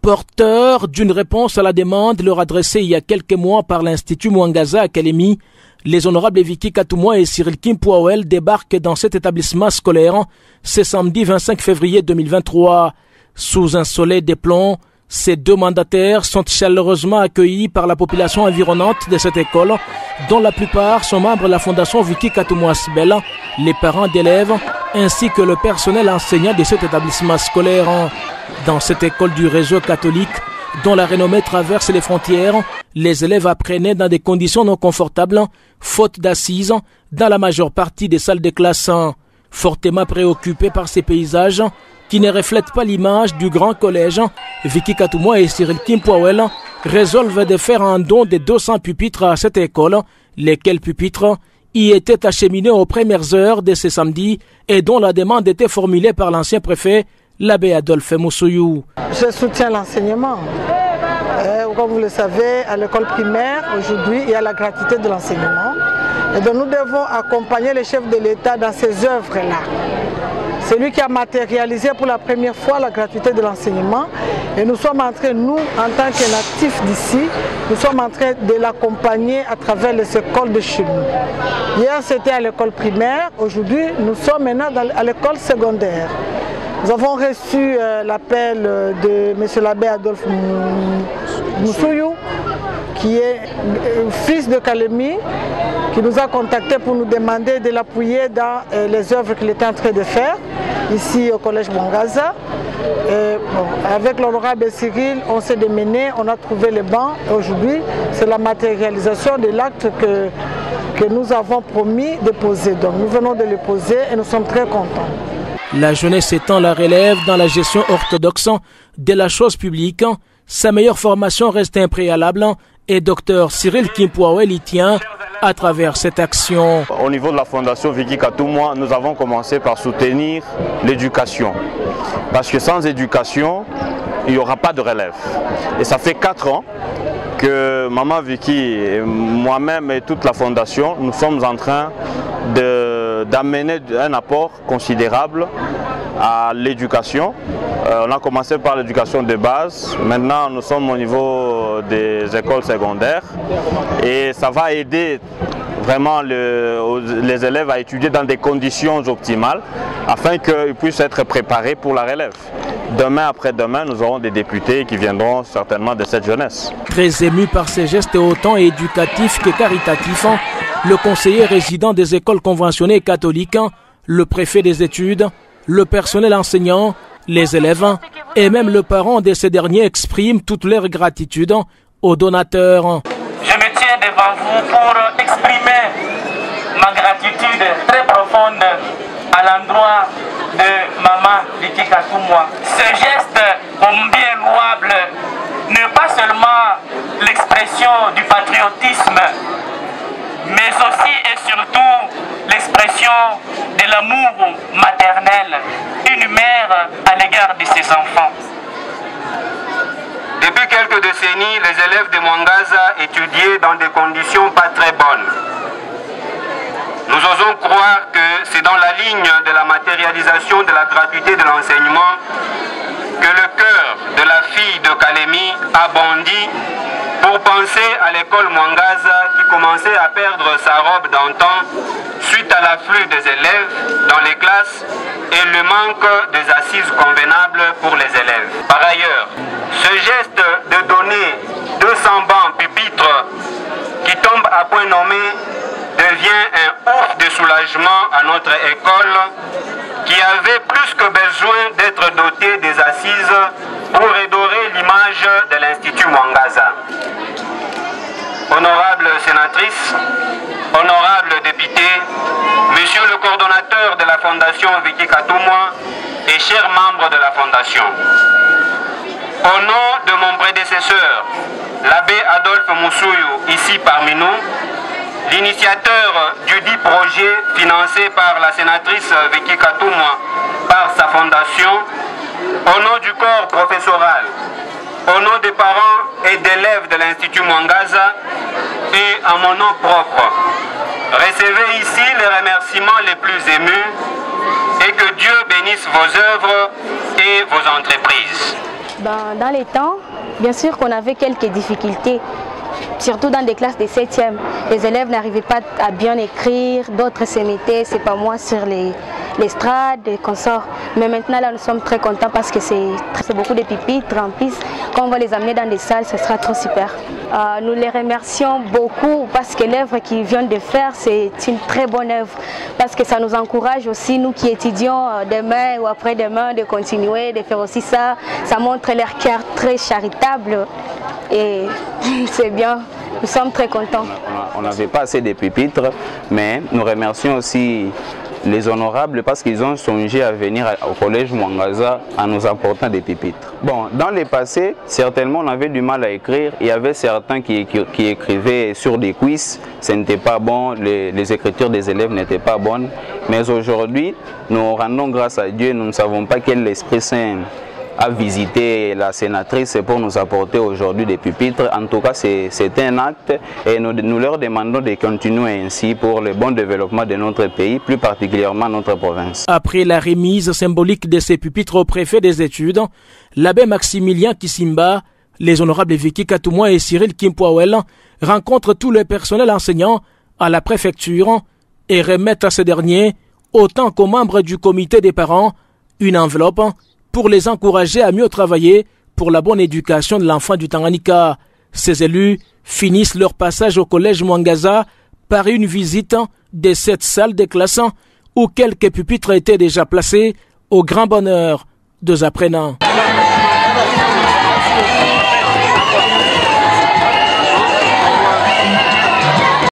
Porteur d'une réponse à la demande leur adressée il y a quelques mois par l'Institut Mwangaza Academy, les honorables Vicky Katumwa et Cyril Kimpwawel débarquent dans cet établissement scolaire ce samedi 25 février 2023. Sous un soleil de plomb, ces deux mandataires sont chaleureusement accueillis par la population environnante de cette école, dont la plupart sont membres de la fondation Vicky Katumwa Sibel, les parents d'élèves, ainsi que le personnel enseignant de cet établissement scolaire. Dans cette école du réseau catholique, dont la renommée traverse les frontières, les élèves apprenaient dans des conditions non confortables, faute d'assises, dans la majeure partie des salles de classe. Fortement préoccupés par ces paysages, qui ne reflètent pas l'image du grand collège, Vicky Katumwa et Cyril Kimpwawel résolvent de faire un don de 200 pupitres à cette école, lesquels pupitres y étaient acheminés aux premières heures de ce samedi et dont la demande était formulée par l'ancien préfet, l'abbé Adolphe Moussouyou. Je soutiens l'enseignement. Comme vous le savez, à l'école primaire, aujourd'hui, il y a la gratuité de l'enseignement. Et donc nous devons accompagner le chef de l'État dans ces œuvres-là. C'est lui qui a matérialisé pour la première fois la gratuité de l'enseignement. Et nous sommes en train, nous, en tant que natifs d'ici, nous sommes en train de l'accompagner à travers les écoles de chez nous. Hier, c'était à l'école primaire. Aujourd'hui, nous sommes maintenant à l'école secondaire. Nous avons reçu l'appel de M. l'abbé Adolphe Moussouyou, qui est fils de Kalemi, qui nous a contactés pour nous demander de l'appuyer dans les œuvres qu'il était en train de faire, ici au collège Mwangaza. Avec l'honorable Cyril, on s'est démené, on a trouvé les bancs. Aujourd'hui, c'est la matérialisation de l'acte que nous avons promis de poser. Donc nous venons de le poser et nous sommes très contents. La jeunesse étant la relève dans la gestion orthodoxe de la chose publique, sa meilleure formation reste un préalable et Dr Cyril Kimpwawel y tient à travers cette action. Au niveau de la fondation Vicky Katumwa, nous avons commencé par soutenir l'éducation. Parce que sans éducation, il n'y aura pas de relève. Et ça fait 4 ans que Maman Vicky, et moi-même et toute la fondation, nous sommes en train d'amener un apport considérable à l'éducation. On a commencé par l'éducation de base, maintenant nous sommes au niveau des écoles secondaires et ça va aider vraiment les élèves à étudier dans des conditions optimales afin qu'ils puissent être préparés pour la relève. Demain après-demain, nous aurons des députés qui viendront certainement de cette jeunesse. Très ému par ces gestes autant éducatifs que caritatifs, le conseiller résident des écoles conventionnées catholiques, le préfet des études, le personnel enseignant, les élèves et même le parent de ces derniers expriment toute leur gratitude aux donateurs. Je me tiens devant vous pour exprimer ma gratitude très profonde à l'endroit de Maman Vicky Katumwa. Ce geste combien louable n'est pas seulement l'expression du patriotisme, mais aussi et surtout l'expression de l'amour maternel d'une mère à l'égard de ses enfants. Depuis quelques décennies, les élèves de Mwangaza étudiaient dans des conditions pas très bonnes. Nous osons croire que c'est dans la ligne de la matérialisation de la gratuité de l'enseignement que le cœur de la fille de Kalemi a bondi pour penser à l'école Mwangaza qui commençait à perdre sa robe d'antan suite à l'afflux des élèves dans les classes et le manque des assises convenables pour les élèves. Par ailleurs, ce geste de donner 200 bancs pupitres qui tombent à point nommé devient un ouf de soulagement à notre école qui avait plus que besoin d'être dotée des assises pour redorer l'image de l'Institut Mwangaza. Honorable sénatrice, honorable député, monsieur le coordonnateur de la Fondation Vicky Katumwa et chers membres de la Fondation, au nom de mon prédécesseur, l'abbé Adolphe Moussouyou, ici parmi nous, l'initiateur du dit projet financé par la sénatrice Vicky Katumwa par sa fondation, au nom du corps professoral, au nom des parents et d'élèves de l'Institut Mwangaza et à mon nom propre, recevez ici les remerciements les plus émus et que Dieu bénisse vos œuvres et vos entreprises. Dans les temps, bien sûr qu'on avait quelques difficultés, surtout dans des classes de 7e. Les élèves n'arrivaient pas à bien écrire, d'autres se mettaient, c'est pas moi, sur l'estrade et consorts. Mais maintenant, là, nous sommes très contents parce que c'est beaucoup de pupitres. En plus, quand on va les amener dans des salles, ce sera trop super. Nous les remercions beaucoup parce que l'œuvre qu'ils viennent de faire, c'est une très bonne œuvre. Parce que ça nous encourage aussi, nous qui étudions demain ou après-demain, de continuer, de faire aussi ça. Ça montre leur cœur très charitable et c'est bien. Nous sommes très contents. On n'avait pas assez de pupitres, mais nous remercions aussi les honorables parce qu'ils ont songé à venir au collège Mwangaza en nous apportant des pupitres. Bon, dans le passé, certainement on avait du mal à écrire. Il y avait certains qui écrivaient sur des quiz, ce n'était pas bon, les écritures des élèves n'étaient pas bonnes. Mais aujourd'hui, nous rendons grâce à Dieu, nous ne savons pas quel Esprit Saint a visité la sénatrice pour nous apporter aujourd'hui des pupitres. En tout cas, c'est un acte et nous leur demandons de continuer ainsi pour le bon développement de notre pays, plus particulièrement notre province. Après la remise symbolique de ces pupitres au préfet des études, l'abbé Maximilien Kissimba, les honorables Vicky Katumwa et Cyril Kimpwawel rencontrent tout le personnel enseignant à la préfecture et remettent à ces derniers, autant qu'aux membres du comité des parents, une enveloppe pour les encourager à mieux travailler pour la bonne éducation de l'enfant du Tanganyika. Ces élus finissent leur passage au collège Mwangaza par une visite de cette salle de classe où quelques pupitres étaient déjà placés au grand bonheur des apprenants.